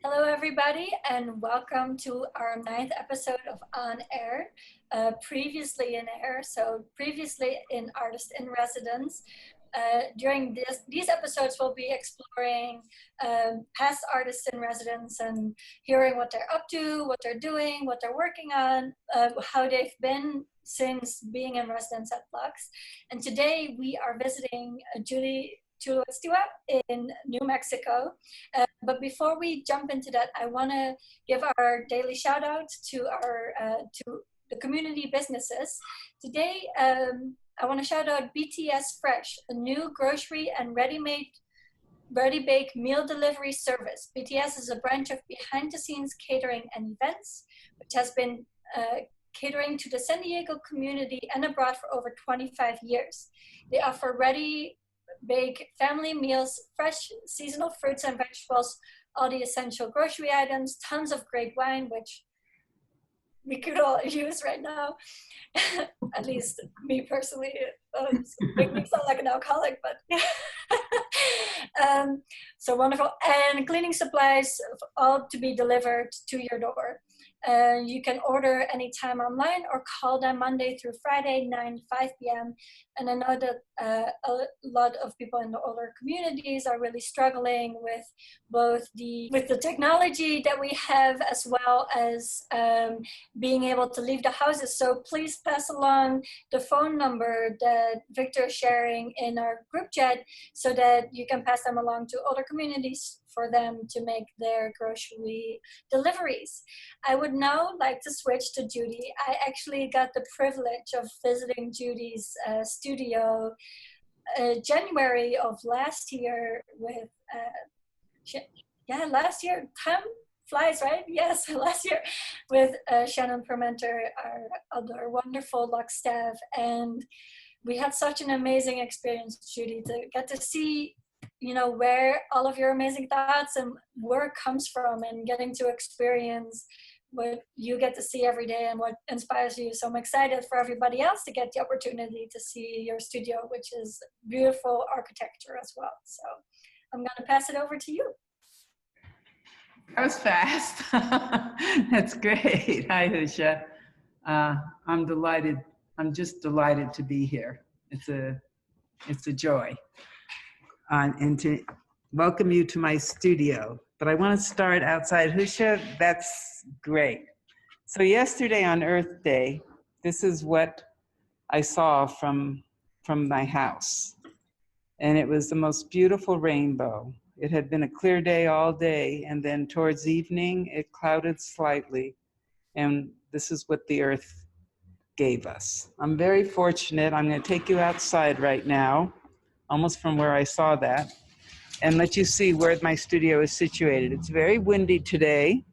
Hello, everybody, and welcome to our 9th episode of On Air. Previously in AiR, so previously in Artist in Residence. During these episodes, we'll be exploring past artists in residence and hearing what they're up to, what they're doing, what they're working on, how they've been since being in residence at Lux. And today we are visiting Judy Tuwaletstiwa in New Mexico. But before we jump into that, I want to give our daily shout out to to the community businesses. Today, I want to shout out BTS Fresh, a new grocery and ready-bake meal delivery service. BTS is a branch of behind-the-scenes catering and events, which has been catering to the San Diego community and abroad for over 25 years. They offer ready-bake family meals, fresh seasonal fruits and vegetables, all the essential grocery items, tons of great wine, which we could all use right now. At least me personally, make me sound like an alcoholic, but so wonderful. And cleaning supplies, all to be delivered to your door. You can order anytime online or call them Monday through Friday, 9 to 5 p.m. And I know that a lot of people in the older communities are really struggling with both the technology that we have, as well as being able to leave the houses. So please pass along the phone number that Victor is sharing in our group chat so that you can pass them along to older communities for them to make their grocery deliveries. I would now like to switch to Judy. I actually got the privilege of visiting Judy's studio January of last year with, last year, time flies, right? Yes, last year with Shannon Permenter, our other wonderful Lux staff. And we had such an amazing experience, Judy, to get to see where all of your amazing thoughts and work comes from, and getting to experience what you get to see every day and what inspires you. So I'm excited for everybody else to get the opportunity to see your studio, which is beautiful architecture as well. So I'm going to pass it over to you. That was fast. That's great. Hi, Husha. I'm delighted. I'm just delighted to be here. It's a joy. And to welcome you to my studio. But I want to start outside. Husha, that's great. So yesterday on Earth Day, this is what I saw from my house. And it was the most beautiful rainbow. It had been a clear day all day, and then towards evening, it clouded slightly. And this is what the Earth gave us. I'm very fortunate. I'm going to take you outside right now, almost from where I saw that, and let you see where my studio is situated. It's very windy today,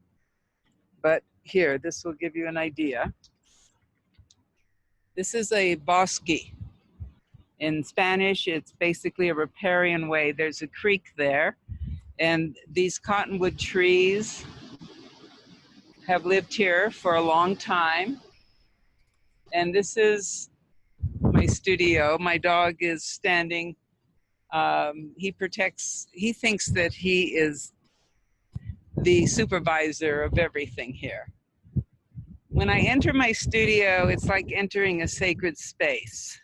but here, this will give you an idea. This is a bosque. In Spanish, it's basically a riparian way. There's a creek there, and these cottonwood trees have lived here for a long time. And this is my studio. My dog is standing. He thinks that he is the supervisor of everything here. When I enter my studio, it's like entering a sacred space.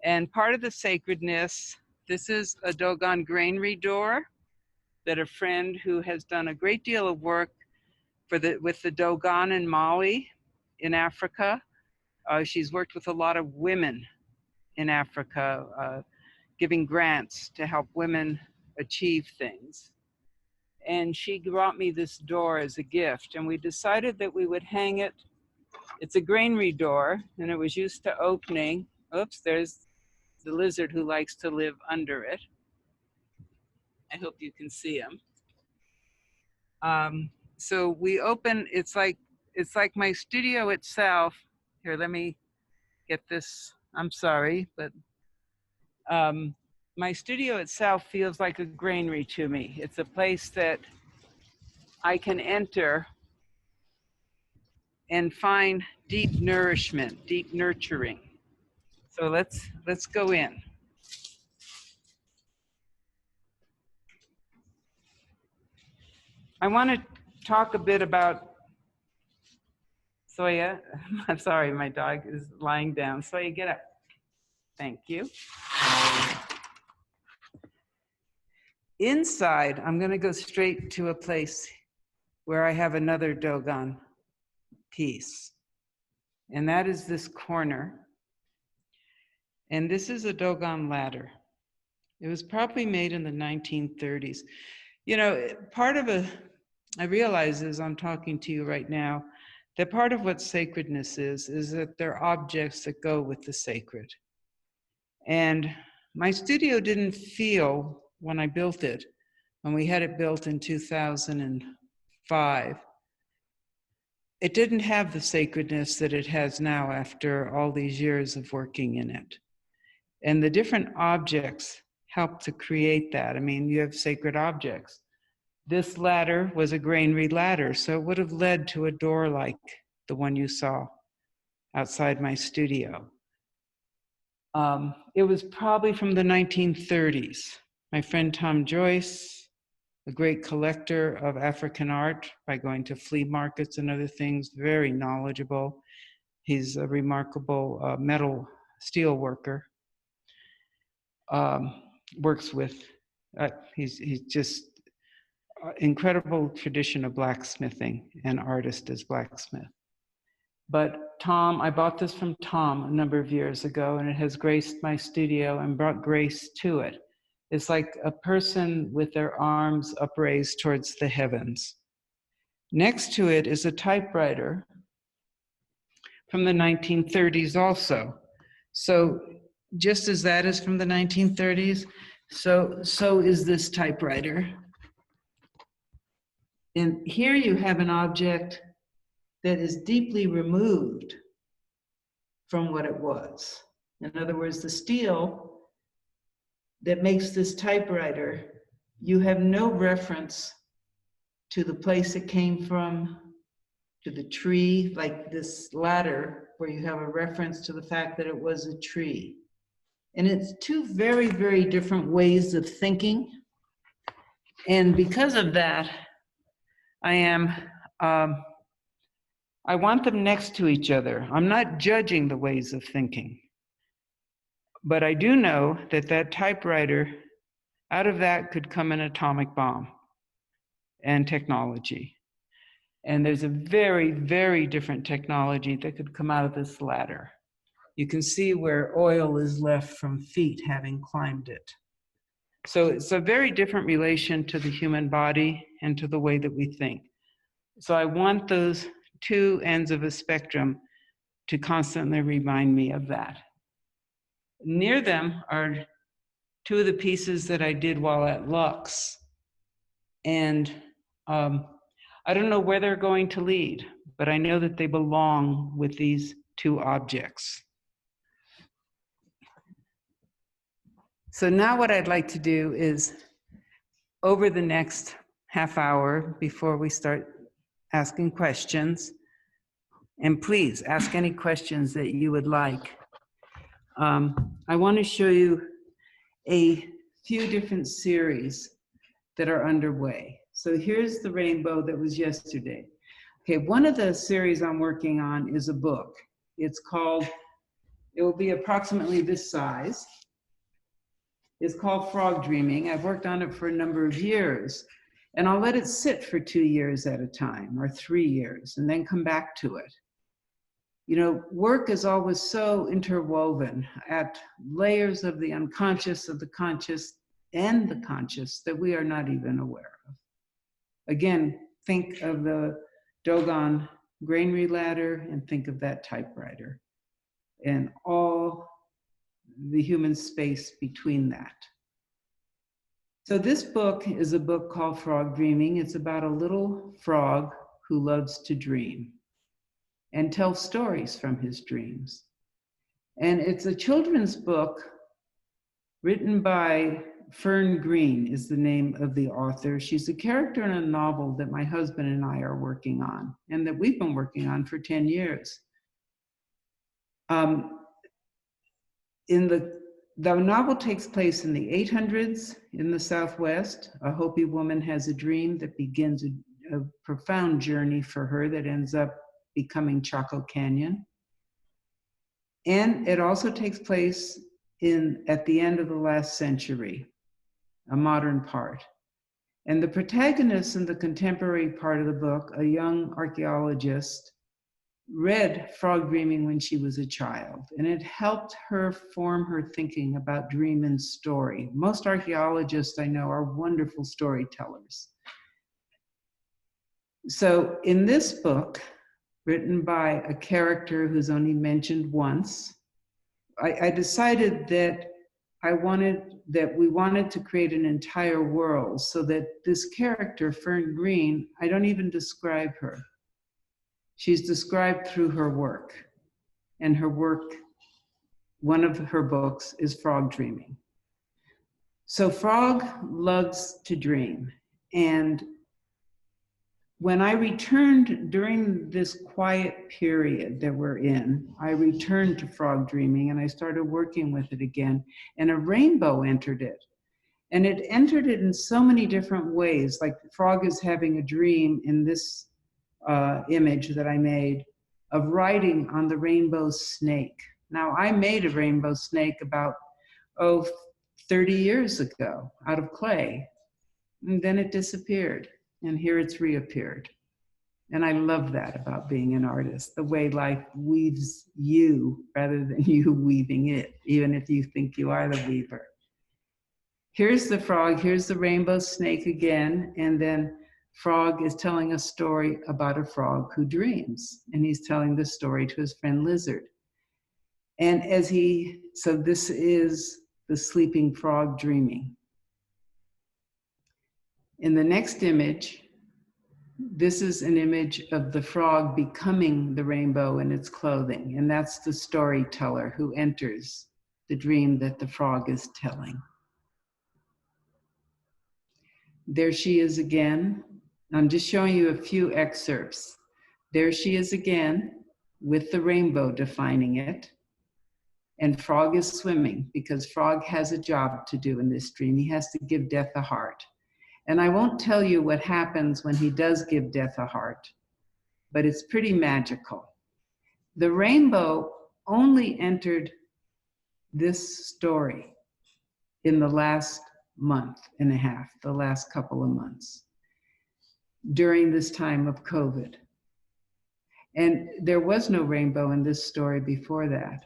And part of the sacredness, this is a Dogon granary door that a friend who has done a great deal of work with the Dogon in Mali, in Africa. She's worked with a lot of women in Africa, giving grants to help women achieve things. And she brought me this door as a gift, and we decided that we would hang it. It's a granary door, and it was used to opening. Oops, there's the lizard who likes to live under it. I hope you can see him. So we open, it's like my studio itself. Here, let me get this. I'm sorry, but my studio itself feels like a granary to me. It's a place that I can enter and find deep nourishment, deep nurturing. So let's go in. I want to talk a bit about Soya. I'm sorry, my dog is lying down. Soya, get up. Thank you. Inside, I'm going to go straight to a place where I have another Dogon piece. And that is this corner. And this is a Dogon ladder. It was probably made in the 1930s. You know, I realize as I'm talking to you right now, that part of what sacredness is that there are objects that go with the sacred. And my studio didn't feel, when I built it, when we had it built in 2005, it didn't have the sacredness that it has now after all these years of working in it. And the different objects help to create that. I mean, you have sacred objects. This ladder was a granary ladder, so it would have led to a door like the one you saw outside my studio. It was probably from the 1930s. My friend Tom Joyce, a great collector of African art by going to flea markets and other things, very knowledgeable. He's a remarkable steel worker. Works with, he's just incredible tradition of blacksmithing and artist as blacksmith. But Tom, I bought this from Tom a number of years ago, and it has graced my studio and brought grace to it. It's like a person with their arms upraised towards the heavens. Next to it is a typewriter from the 1930s also. So just as that is from the 1930s, so is this typewriter. And here you have an object that is deeply removed from what it was. In other words, the steel that makes this typewriter, you have no reference to the place it came from, to the tree, like this ladder, where you have a reference to the fact that it was a tree. And it's two very, very different ways of thinking. And because of that, I want them next to each other. I'm not judging the ways of thinking, but I do know that that typewriter, out of that could come an atomic bomb and technology. And there's a very, very different technology that could come out of this ladder. You can see where oil is left from feet having climbed it. So it's a very different relation to the human body and to the way that we think. So I want those two ends of a spectrum to constantly remind me of that. Near them are two of the pieces that I did while at Lux. And I don't know where they're going to lead, but I know that they belong with these two objects. So now what I'd like to do is, over the next half hour before we start asking questions, and please ask any questions that you would like. I want to show you a few different series that are underway. So here's the rainbow that was yesterday. Okay, one of the series I'm working on is a book. It's called, it will be approximately this size. It's called Frog Dreaming. I've worked on it for a number of years, and I'll let it sit for 2 years at a time, or 3 years, and then come back to it. You know, work is always so interwoven at layers of the unconscious, of the conscious, and the conscious that we are not even aware of. Again, think of the Dogon granary ladder and think of that typewriter and all the human space between that. So this book is a book called Frog Dreaming. It's about a little frog who loves to dream and tell stories from his dreams. And it's a children's book written by Fern Green is the name of the author. She's a character in a novel that my husband and I are working on and that we've been working on for 10 years. The novel takes place in the 800s in the Southwest. A Hopi woman has a dream that begins a profound journey for her that ends up becoming Chaco Canyon. And it also takes place at the end of the last century, a modern part. And the protagonist in the contemporary part of the book, a young archaeologist, read Frog Dreaming when she was a child, and it helped her form her thinking about dream and story. Most archaeologists I know are wonderful storytellers. So in this book, written by a character who's only mentioned once, I decided that we wanted to create an entire world so that this character, Fern Green, I don't even describe her. She's described through her work. And her work, one of her books, is Frog Dreaming. So Frog loves to dream. And when I returned during this quiet period that we're in, I returned to Frog Dreaming and I started working with it again, and a rainbow entered it. And it entered it in so many different ways, like Frog is having a dream in this image that I made of riding on the rainbow snake. Now, I made a rainbow snake about, 30 years ago out of clay. And then it disappeared, and here it's reappeared. And I love that about being an artist, the way life weaves you rather than you weaving it, even if you think you are the weaver. Here's the frog, here's the rainbow snake again, and then Frog is telling a story about a frog who dreams, and he's telling the story to his friend Lizard. And so this is the sleeping frog dreaming. In the next image, this is an image of the frog becoming the rainbow in its clothing, and that's the storyteller who enters the dream that the frog is telling. There she is again. I'm just showing you a few excerpts. There she is again with the rainbow defining it. And Frog is swimming because Frog has a job to do in this dream. He has to give Death a heart. And I won't tell you what happens when he does give Death a heart, but it's pretty magical. The rainbow only entered this story in the last month and a half, the last couple of months, during this time of COVID. And there was no rainbow in this story before that.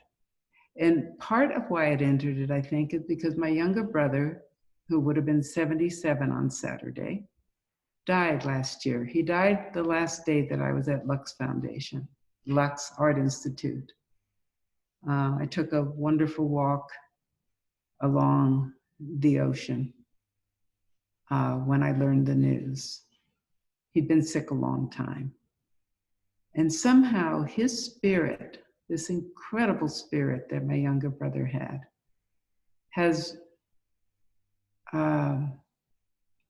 And part of why it entered it, I think, is because my younger brother, who would have been 77 on Saturday, died last year. He died the last day that I was at Lux Foundation, Lux Art Institute. I took a wonderful walk along the ocean when I learned the news. He'd been sick a long time. And somehow his spirit, this incredible spirit that my younger brother had, has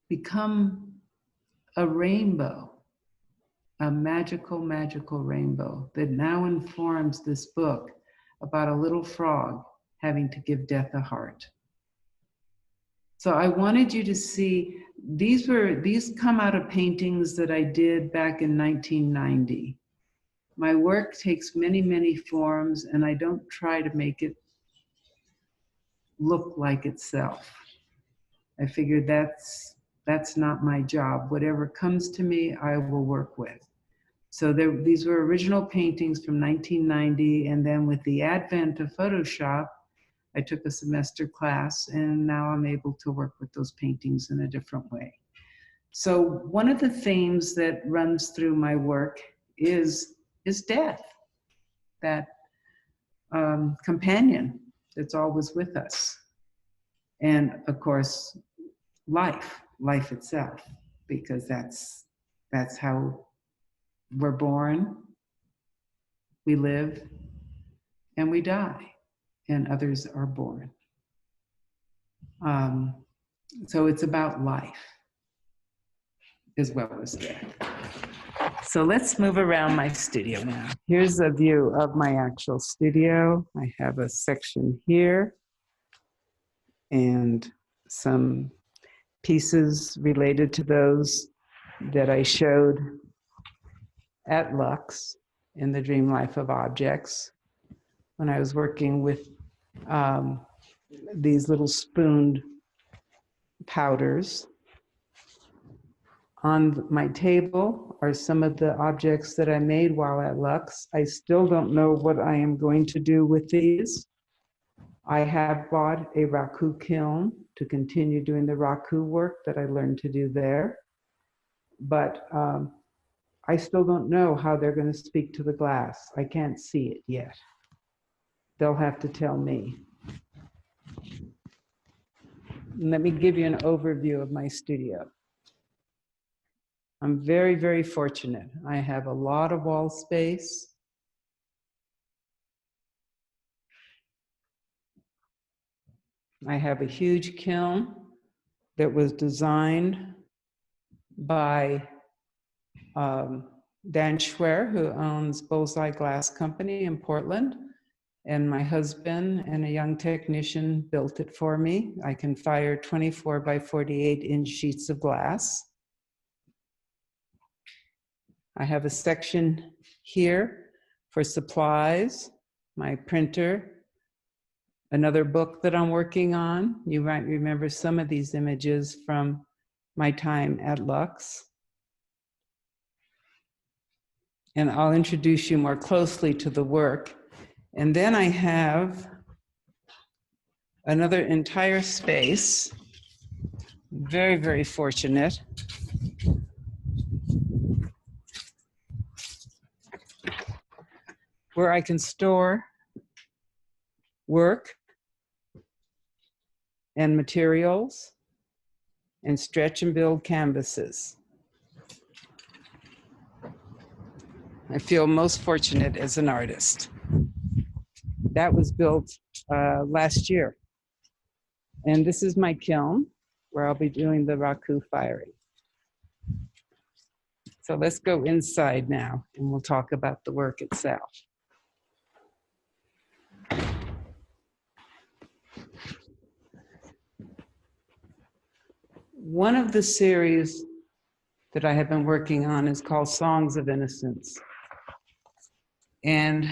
become a rainbow, a magical, magical rainbow that now informs this book about a little frog having to give Death a heart. So I wanted you to see, these come out of paintings that I did back in 1990. My work takes many, many forms, and I don't try to make it look like itself. I figured that's not my job. Whatever comes to me, I will work with. So these were original paintings from 1990, and then with the advent of Photoshop, I took a semester class, and now I'm able to work with those paintings in a different way. So one of the themes that runs through my work is death, that companion that's always with us. And of course, life itself, because that's how we're born, we live, and we die, and others are born. So it's about life as well as death. So let's move around my studio now. Here's a view of my actual studio. I have a section here and some pieces related to those that I showed at Lux in the Dream Life of Objects when I was working with these little spooned powders. On my table are some of the objects that I made while at Lux. I still don't know what I am going to do with these. I have bought a raku kiln to continue doing the raku work that I learned to do there. But I still don't know how they're going to speak to the glass. I can't see it yet. They'll have to tell me. Let me give you an overview of my studio. I'm very, very fortunate. I have a lot of wall space. I have a huge kiln that was designed by Dan Schwer, who owns Bullseye Glass Company in Portland. And my husband and a young technician built it for me. I can fire 24 by 48 inch sheets of glass. I have a section here for supplies, my printer, another book that I'm working on. You might remember some of these images from my time at Lux. And I'll introduce you more closely to the work. And then I have another entire space, very, very fortunate, where I can store work and materials and stretch and build canvases. I feel most fortunate as an artist. That was built last year. And this is my kiln where I'll be doing the raku firing. So let's go inside now and we'll talk about the work itself. One of the series that I have been working on is called Songs of Innocence. And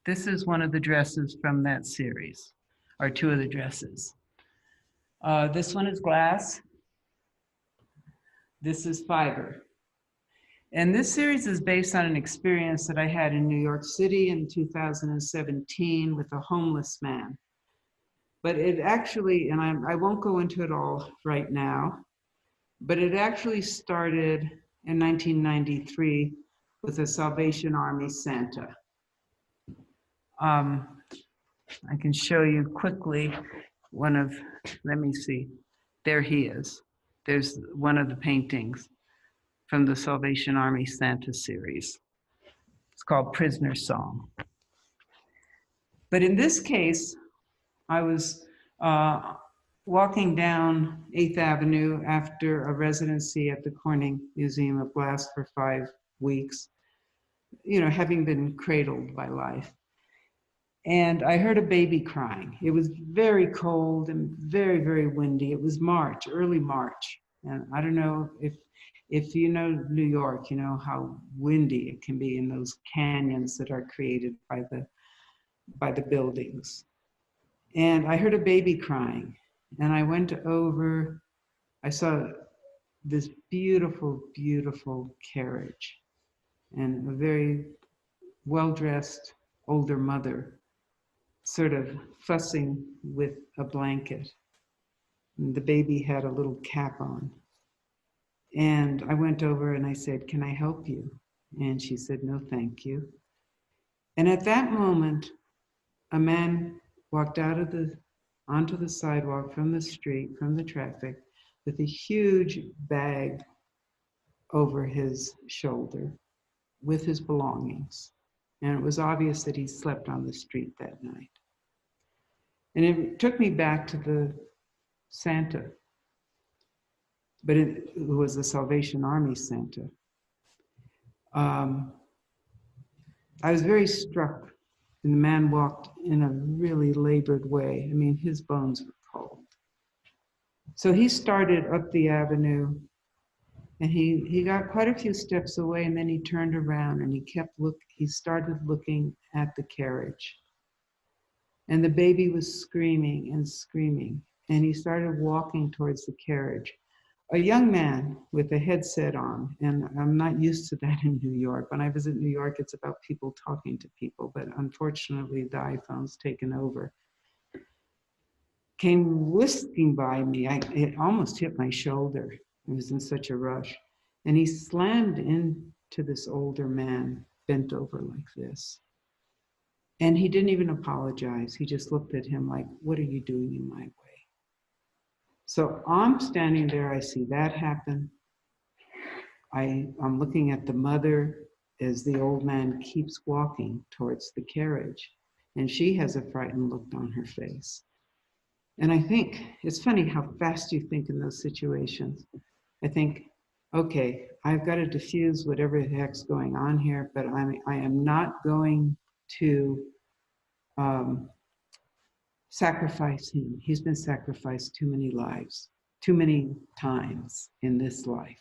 this is one of the dresses from that series, or two of the dresses. This one is glass. This is fiber. And this series is based on an experience that I had in New York City in 2017 with a homeless man. But it actually, and I won't go into it all right now, but it actually started in 1993 with a Salvation Army Santa. I can show you quickly one of, let me see, there he is. There's one of the paintings from the Salvation Army Santa series. It's called Prisoner Song. But in this case, I was walking down 8th Avenue after a residency at the Corning Museum of Glass for 5 weeks, you know, having been cradled by life. And I heard a baby crying. It was very cold and very, very windy. It was March, early March. And I don't know if you know New York, you know how windy it can be in those canyons that are created by the buildings. And I heard a baby crying. And I went over, I saw this beautiful, beautiful carriage and a very well-dressed older mother sort of fussing with a blanket. And the baby had a little cap on. And I went over and I said, "Can I help you?" And she said, "No, thank you." And at that moment, a man walked onto the sidewalk from the street, from the traffic, with a huge bag over his shoulder with his belongings. And it was obvious that he slept on the street that night. And it took me back to the Santa, but it was the Salvation Army Santa. I was very struck, and the man walked in a really labored way. I mean, his bones were cold. So he started up the avenue And he got quite a few steps away, and then he turned around and he started looking at the carriage. And the baby was screaming and screaming. And he started walking towards the carriage. A young man with a headset on, and I'm not used to that in New York. When I visit New York, it's about people talking to people, but unfortunately the iPhone's taken over. Came whisking by me. It almost hit my shoulder. I was in such a rush. And he slammed into this older man, bent over like this. And he didn't even apologize. He just looked at him like, what are you doing in my way? So I'm standing there, I see that happen. I'm looking at the mother as the old man keeps walking towards the carriage, and she has a frightened look on her face. And I think, it's funny how fast you think in those situations. I think, okay, I've got to diffuse whatever the heck's going on here, but I am not going to sacrifice him. He's been sacrificed too many lives, too many times in this life.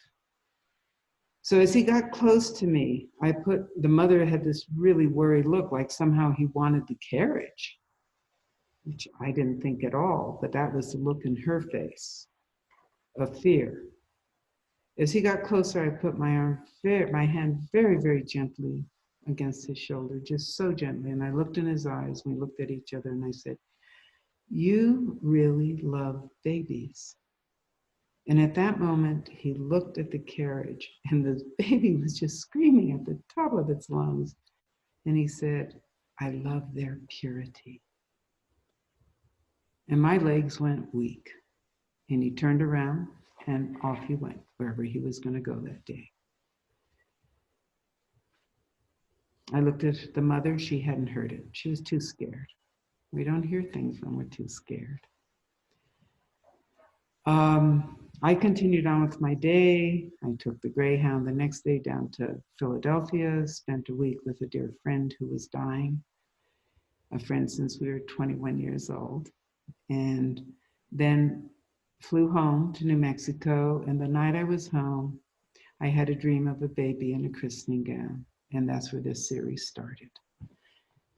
So as he got close to me, the mother had this really worried look, like somehow he wanted the carriage, which I didn't think at all, but that was the look in her face of fear. As he got closer, I put my hand very, very gently against his shoulder, just so gently. And I looked in his eyes, we looked at each other, and I said, you really love babies. And at that moment, he looked at the carriage, and the baby was just screaming at the top of its lungs. And he said, I love their purity. And my legs went weak. And he turned around, and off he went, wherever he was going to go that day. I looked at the mother. She hadn't heard it. She was too scared. We don't hear things when we're too scared. I continued on with my day. I took the Greyhound the next day down to Philadelphia, spent a week with a dear friend who was dying, a friend since we were 21 years old, and then flew home to New Mexico. And the night I was home, I had a dream of a baby in a christening gown, and that's where this series started.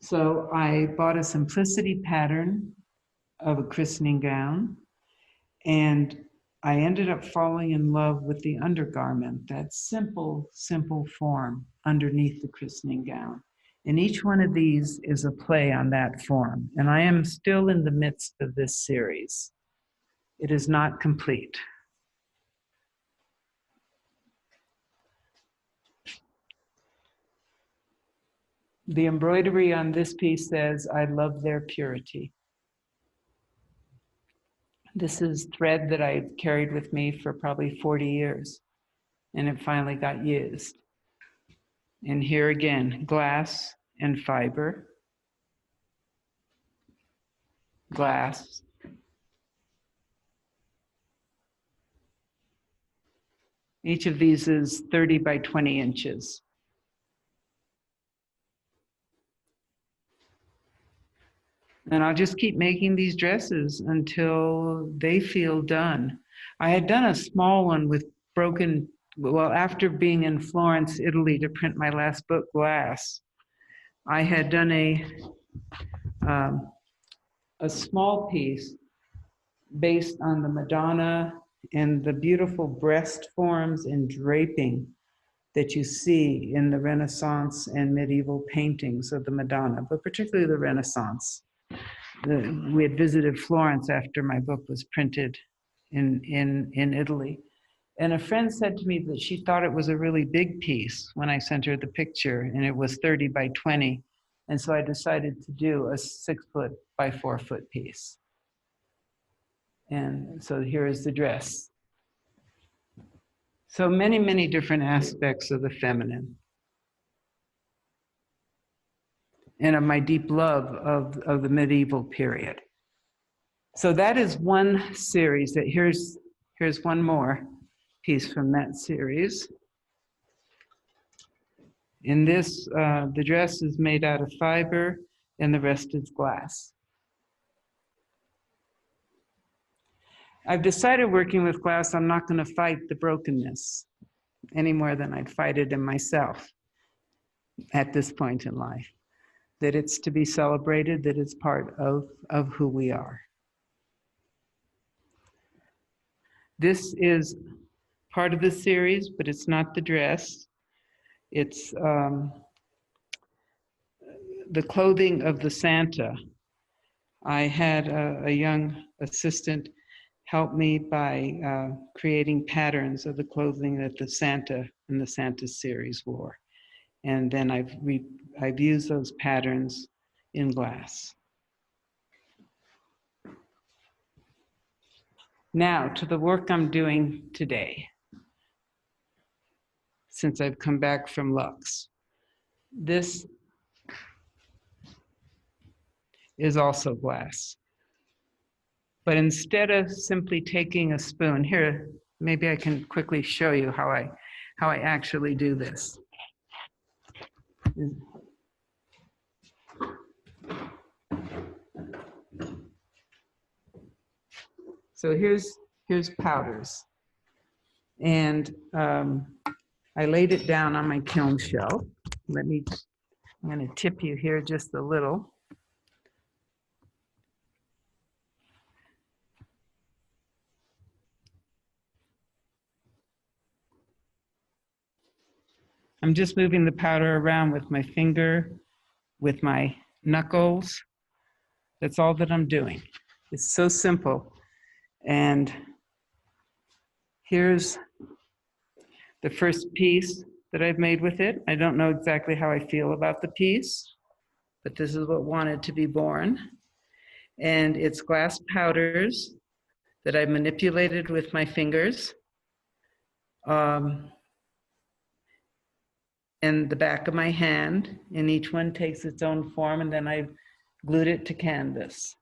So I bought a simplicity pattern of a christening gown, and I ended up falling in love with the undergarment, that simple, simple form underneath the christening gown. And each one of these is a play on that form. And I am still in the midst of this series. It is not complete. The embroidery on this piece says, I love their purity. This is thread that I carried with me for probably 40 years, and it finally got used. And here again, glass and fiber, glass, each of these is 30 by 20 inches. And I'll just keep making these dresses until they feel done. I had done a small one with after being in Florence, Italy to print my last book, Glass, I had done a small piece based on the Madonna and the beautiful breast forms and draping that you see in the Renaissance and medieval paintings of the Madonna, but particularly the Renaissance. We had visited Florence after my book was printed in Italy. And a friend said to me that she thought it was a really big piece when I sent her the picture, and it was 30 by 20. And so I decided to do a 6 foot by 4 foot piece. And so here is the dress. So many, many different aspects of the feminine. And of my deep love of the medieval period. So that is one series. Here's one more piece from that series. In this, the dress is made out of fiber and the rest is glass. I've decided working with glass, I'm not going to fight the brokenness. any more than I'd fight it in myself at this point in life. That it's to be celebrated, that it's part of who we are. This is part of the series, but it's not the dress. It's the clothing of the Santa. I had a young assistant help me by creating patterns of the clothing that the Santa and the Santa series wore. And then I've used those patterns in glass. Now to the work I'm doing today, since I've come back from Lux. This is also glass. But instead of simply taking a spoon, here, maybe I can quickly show you how I actually do this. So here's powders. And I laid it down on my kiln shelf. I'm gonna tip you here just a little. I'm just moving the powder around with my finger, with my knuckles. That's all that I'm doing. It's so simple. And here's the first piece that I've made with it. I don't know exactly how I feel about the piece, but this is what wanted to be born. And it's glass powders that I manipulated with my fingers. And the back of my hand, and each one takes its own form, and then I've glued it to canvas.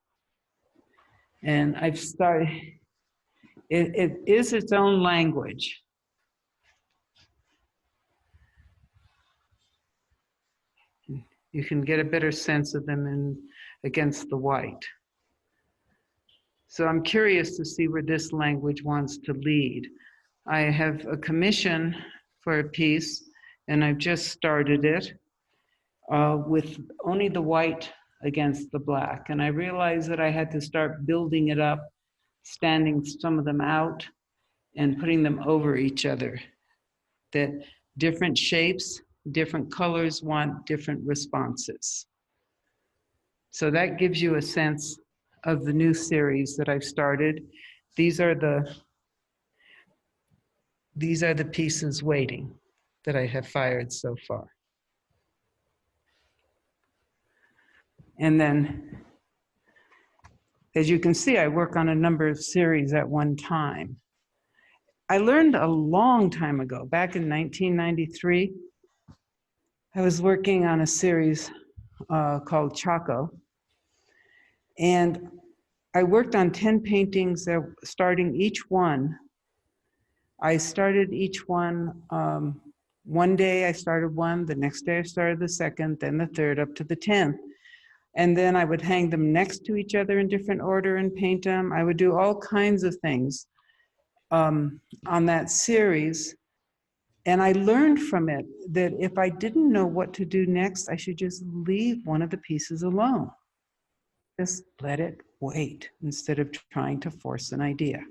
And I've started, it is its own language. You can get a better sense of them against the white. So I'm curious to see where this language wants to lead. I have a commission for a piece, and I've just started it with only the white against the black. And I realized that I had to start building it up, standing some of them out and putting them over each other. That different shapes, different colors want different responses. So that gives you a sense of the new series that I've started. These are the pieces waiting that I have fired so far. And then, as you can see, I work on a number of series at one time. I learned a long time ago, back in 1993, I was working on a series called Chaco. And I worked on 10 paintings that starting each one. I started each one, one day I started one, the next day I started the second, then the third, up to the 10th. And then I would hang them next to each other in different order and paint them. I would do all kinds of things on that series. And I learned from it that if I didn't know what to do next, I should just leave one of the pieces alone. Just let it wait instead of trying to force an idea.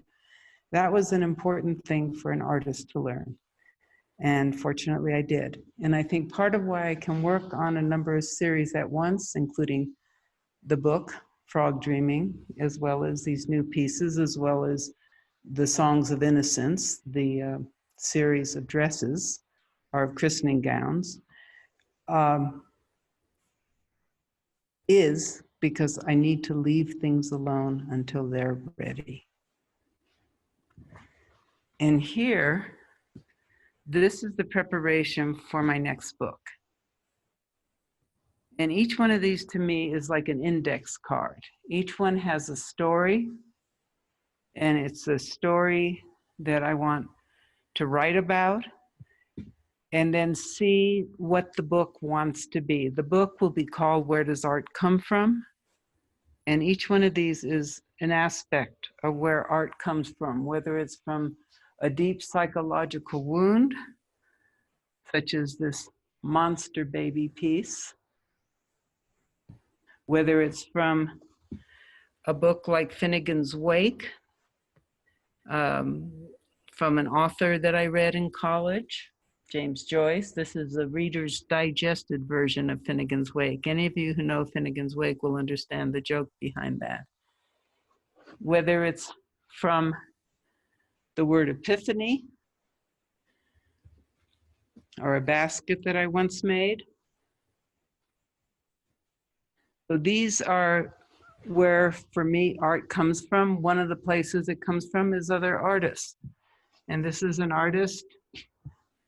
That was an important thing for an artist to learn. And fortunately I did. And I think part of why I can work on a number of series at once, including the book, Frog Dreaming, as well as these new pieces, as well as the Songs of Innocence, the series of dresses, or christening gowns, is because I need to leave things alone until they're ready. And here, this is the preparation for my next book. And each one of these to me is like an index card. Each one has a story, and it's a story that I want to write about and then see what the book wants to be. The book will be called Where Does Art Come From? And each one of these is an aspect of where art comes from, whether it's from a deep psychological wound, such as this monster baby piece, whether it's from a book like Finnegan's Wake, from an author that I read in college, James Joyce. This is a Reader's Digested version of Finnegan's Wake. Any of you who know Finnegan's Wake will understand the joke behind that. Whether it's from the word epiphany, or a basket that I once made. So these are where, for me, art comes from. One of the places it comes from is other artists. And this is an artist.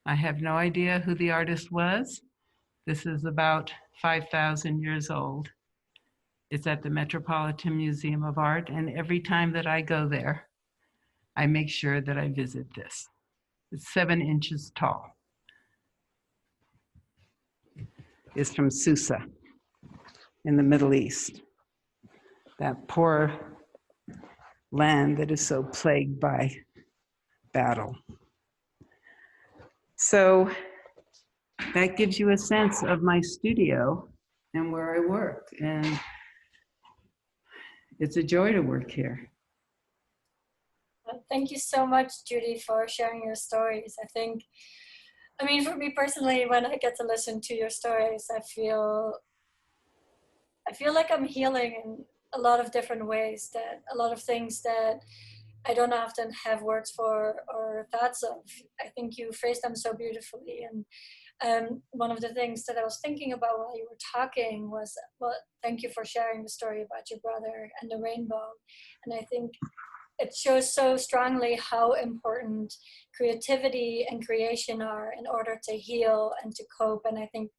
I have no idea who the artist was. This is about 5,000 years old. It's at the Metropolitan Museum of Art, and every time that I go there, I make sure that I visit this. It's 7 inches tall. It's from Susa in the Middle East, that poor land that is so plagued by battle. So that gives you a sense of my studio and where I work. And it's a joy to work here. Thank you so much, Judy, for sharing your stories. I mean, for me personally, when I get to listen to your stories, I feel like I'm healing in a lot of different ways, that a lot of things that I don't often have words for or thoughts of. I think you phrased them so beautifully. And one of the things that I was thinking about while you were talking was, well, thank you for sharing the story about your brother and the rainbow. And I think it shows so strongly how important creativity and creation are in order to heal and to cope. And I think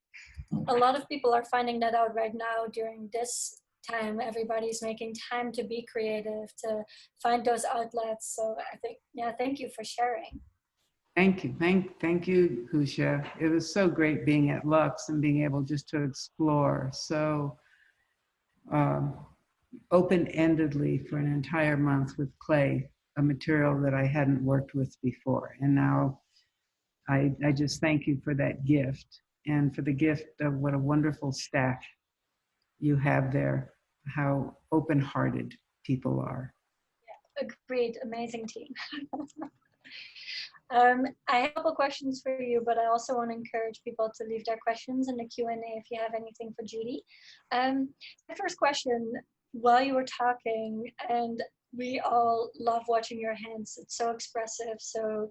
a lot of people are finding that out right now during this time. Everybody's making time to be creative, to find those outlets. So I think, yeah, thank you for sharing. Thank you. Thank you, Husha. It was so great being at Lux and being able just to explore so open-endedly for an entire month with clay, a material that I hadn't worked with before. And now I just thank you for that gift, and for the gift of what a wonderful staff you have there, how open-hearted people are. Yeah, agreed, amazing team. I have a couple questions for you, but I also want to encourage people to leave their questions in the Q&A if you have anything for Judy. My first question, while you were talking, and we all love watching your hands, it's so expressive, so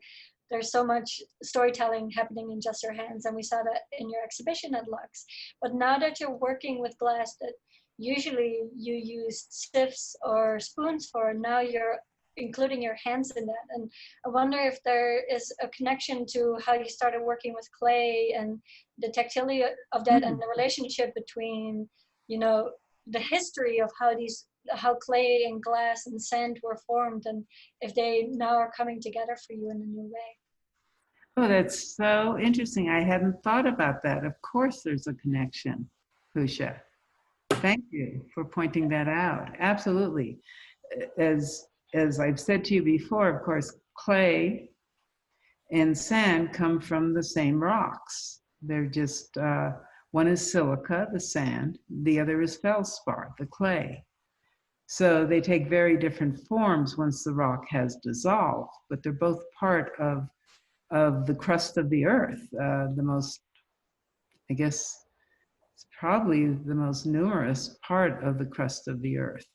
there's so much storytelling happening in just your hands, and we saw that in your exhibition at Lux. But now that you're working with glass that usually you use sieves or spoons for, now you're including your hands in that. And I wonder if there is a connection to how you started working with clay and the tactility of that, and the relationship between, you know, the history of how clay and glass and sand were formed, and if they now are coming together for you in a new way. Oh, that's so interesting. I hadn't thought about that. Of course there's a connection, Husha. Thank you for pointing that out. Absolutely. As I've said to you before, of course, clay and sand come from the same rocks. They're just, one is silica, the sand, the other is feldspar, the clay. So they take very different forms once the rock has dissolved, but they're both part of the crust of the earth. The most, I guess, it's probably the most numerous part of the crust of the earth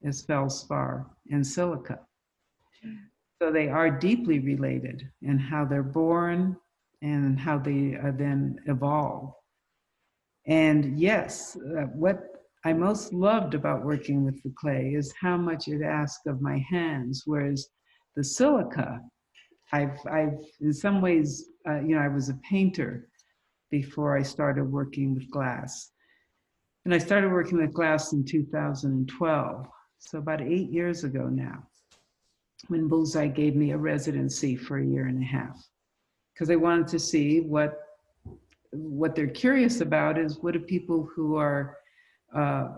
is feldspar and silica. So they are deeply related in how they're born and how they then evolve. And yes, what I most loved about working with the clay is how much it asked of my hands, whereas the silica, I've in some ways, I was a painter before I started working with glass. And I started working with glass in 2012. So about 8 years ago now, when Bullseye gave me a residency for 1.5 years, because I wanted to see what they're curious about is, what do people who are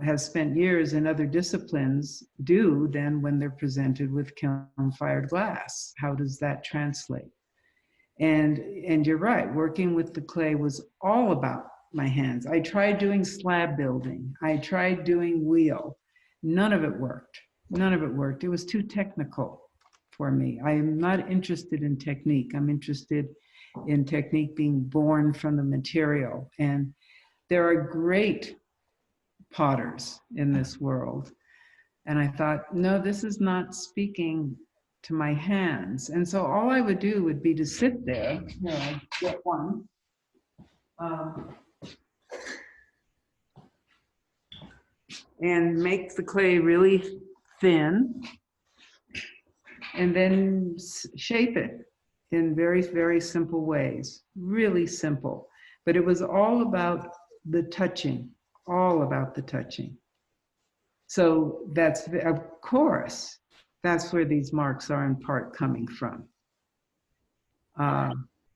have spent years in other disciplines do then when they're presented with kiln-fired glass? How does that translate? And you're right, working with the clay was all about my hands. I tried doing slab building. I tried doing wheel. None of it worked. None of it worked. It was too technical for me. I am not interested in technique. I'm interested in technique being born from the material. And there are great potters in this world. And I thought, no, this is not speaking to my hands. And so all I would do would be to sit there. Here, I get one. And make the clay really thin, and then shape it in very, very simple ways, really simple. But it was all about the touching, all about the touching. So that's, of course, that's where these marks are in part coming from,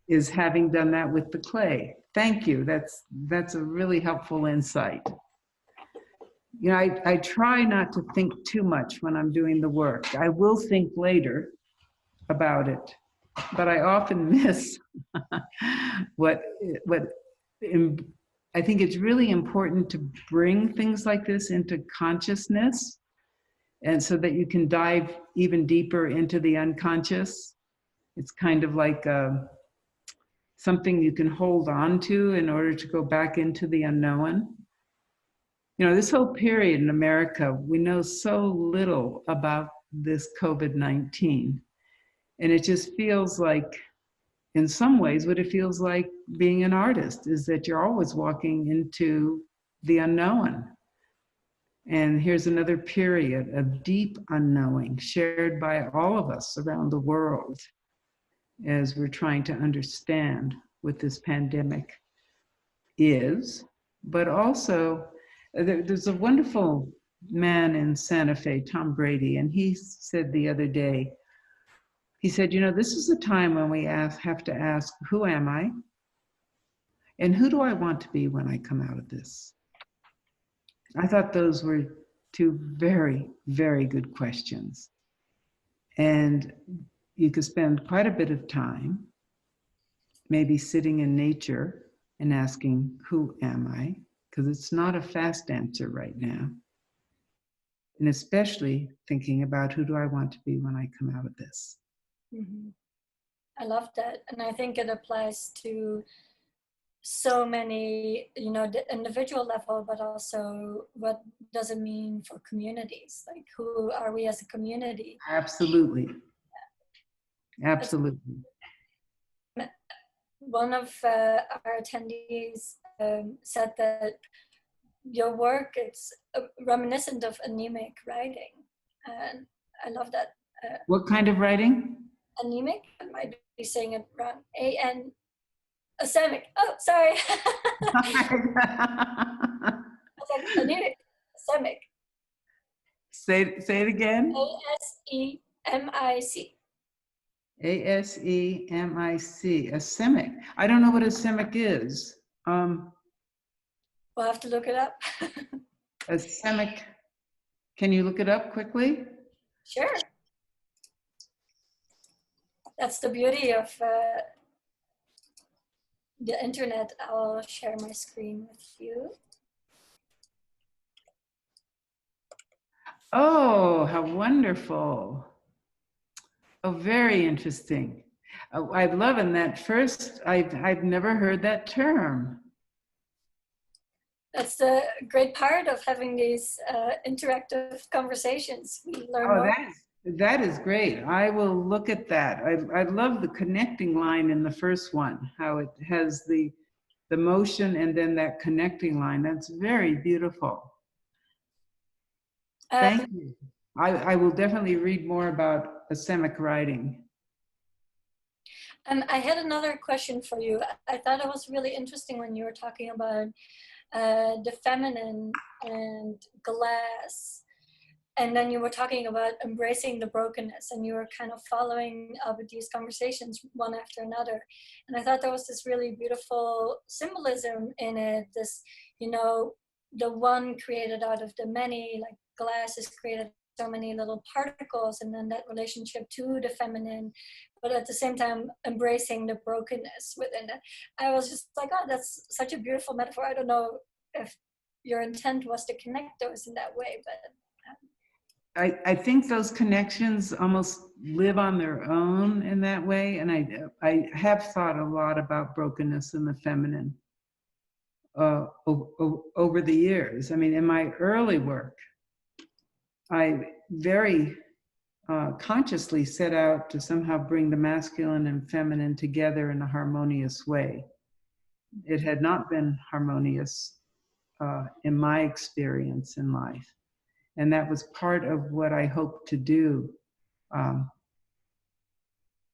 is having done that with the clay. Thank you, that's a really helpful insight. You know, I try not to think too much when I'm doing the work. I will think later about it, but I often miss what I think it's really important to bring things like this into consciousness, and so that you can dive even deeper into the unconscious. It's kind of like something you can hold on to in order to go back into the unknown. You know, this whole period in America, we know so little about this COVID-19. And it just feels like, in some ways, what it feels like being an artist is that you're always walking into the unknown. And here's another period of deep unknowing shared by all of us around the world as we're trying to understand what this pandemic is, but also there's a wonderful man in Santa Fe, Tom Brady, and he said the other day, he said, you know, this is a time when we have to ask, who am I? And who do I want to be when I come out of this? I thought those were two very, very good questions. And you could spend quite a bit of time maybe sitting in nature and asking, who am I? Because it's not a fast answer right now. And especially thinking about, who do I want to be when I come out of this? Mm-hmm. I love that. And I think it applies to so many, you know, the individual level, but also what does it mean for communities? Like, who are we as a community? Absolutely. Absolutely. One of our attendees said that your work is reminiscent of anemic writing. And I love that. What kind of writing? Anemic, I might be saying it wrong. A-N, asemic. Oh, sorry. Anemic, asemic. Say it again. A-S-E-M-I-C. A-S-E-M-I-C, asemic. I don't know what asemic is. We'll have to look it up. Asemic, can you look it up quickly? Sure. That's the beauty of the internet. I'll share my screen with you. Oh, how wonderful. Oh, very interesting. I love in that first, I've never heard that term. That's the great part of having these interactive conversations. We learn more. That is great. I will look at that. I love the connecting line in the first one, how it has the motion and then that connecting line. That's very beautiful. Thank you. I will definitely read more about asemic writing. I had another question for you. I thought it was really interesting when you were talking about the feminine and glass. And then you were talking about embracing the brokenness, and you were kind of following up with these conversations one after another. And I thought there was this really beautiful symbolism in it. This, you know, the one created out of the many, like glass is created so many little particles, and then that relationship to the feminine, but at the same time embracing the brokenness within it. I was just like, oh, that's such a beautiful metaphor. I don't know if your intent was to connect those in that way, but I think those connections almost live on their own in that way. And I have thought a lot about brokenness in the feminine over the years. I mean, in my early work, I very consciously set out to somehow bring the masculine and feminine together in a harmonious way. It had not been harmonious in my experience in life. And that was part of what I hope to do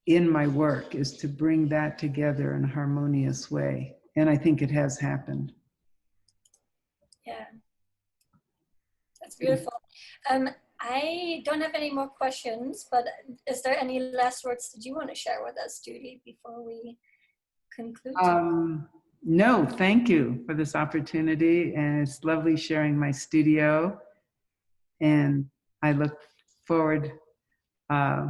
in my work, is to bring that together in a harmonious way. And I think it has happened. yeah, that's beautiful. I don't have any more questions, but is there any last words that you want to share with us, Judy, before we conclude? No, thank you for this opportunity. And it's lovely sharing my studio. And I look forward, I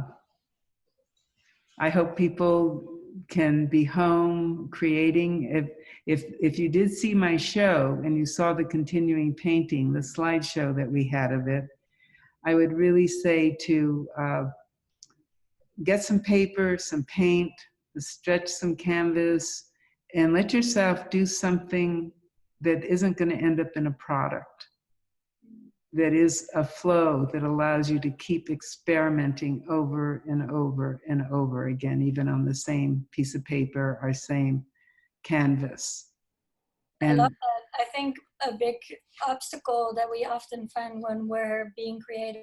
hope people can be home creating. If you did see my show and you saw the continuing painting, the slideshow that we had of it, I would really say to get some paper, some paint, stretch some canvas, and let yourself do something that isn't going to end up in a product, that is a flow that allows you to keep experimenting over and over and over again, even on the same piece of paper or same canvas. I love that. I think a big obstacle that we often find when we're being creative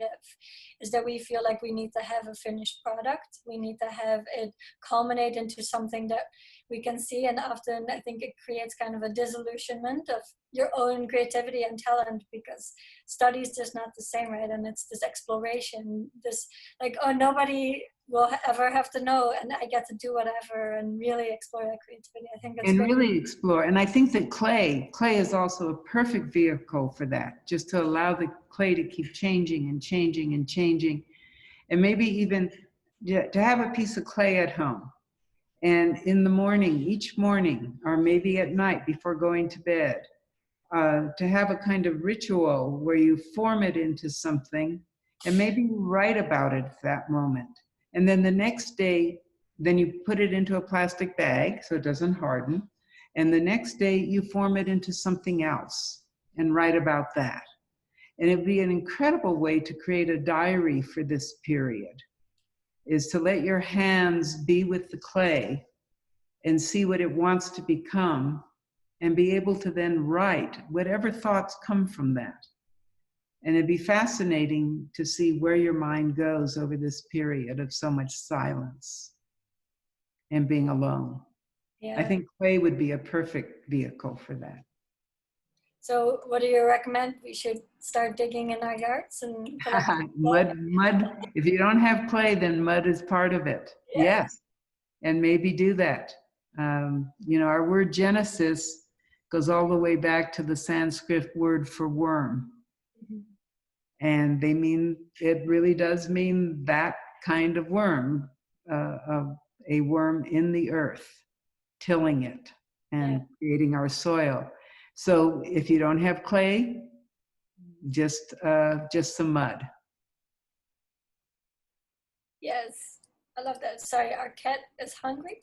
is that we feel like we need to have a finished product. We need to have it culminate into something that we can see. And often I think it creates kind of a disillusionment of your own creativity and talent, because study is just not the same, right? And it's this exploration, this like, oh, nobody will ever have to know, and I get to do whatever and really explore that creativity. I think that's and great. really explore. And I think that clay is also a perfect vehicle for that, just to allow the clay to keep changing and changing and changing. And maybe even to have a piece of clay at home, and in the morning, each morning, or maybe at night before going to bed, to have a kind of ritual where you form it into something and maybe you write about it at that moment. And then the next day, then you put it into a plastic bag so it doesn't harden. And the next day you form it into something else and write about that. And it'd be an incredible way to create a diary for this period, is to let your hands be with the clay and see what it wants to become, and be able to then write whatever thoughts come from that. And it'd be fascinating to see where your mind goes over this period of so much silence and being alone. Yeah. I think clay would be a perfect vehicle for that. So what do you recommend? We should start digging in our yards and mud. If you don't have clay, then mud is part of it. Yeah. Yes. And maybe do that. Our word Genesis goes all the way back to the Sanskrit word for worm. Mm-hmm. And it really does mean that kind of worm, a worm in the earth, tilling it and creating our soil. So if you don't have clay, just some mud. Yes, I love that. Sorry, our cat is hungry.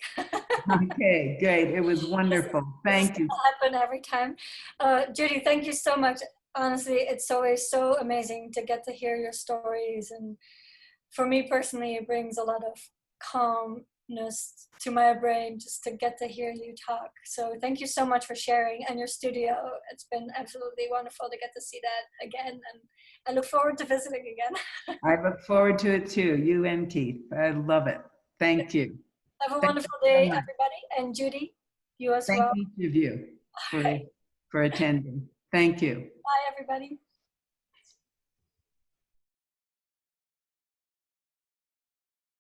Okay, great. It was wonderful. Thank you. Happen every time. Judy, thank you so much. Honestly, it's always so amazing to get to hear your stories, and for me personally, it brings a lot of calmness to my brain just to get to hear you talk. So thank you so much for sharing, and your studio. It's been absolutely wonderful to get to see that again, and I look forward to visiting again. I look forward to it too. You and Keith. I love it. Thank you. Have a wonderful day, everybody. And Judy, you as well. Thank each of you for attending. Thank you. Bye, everybody.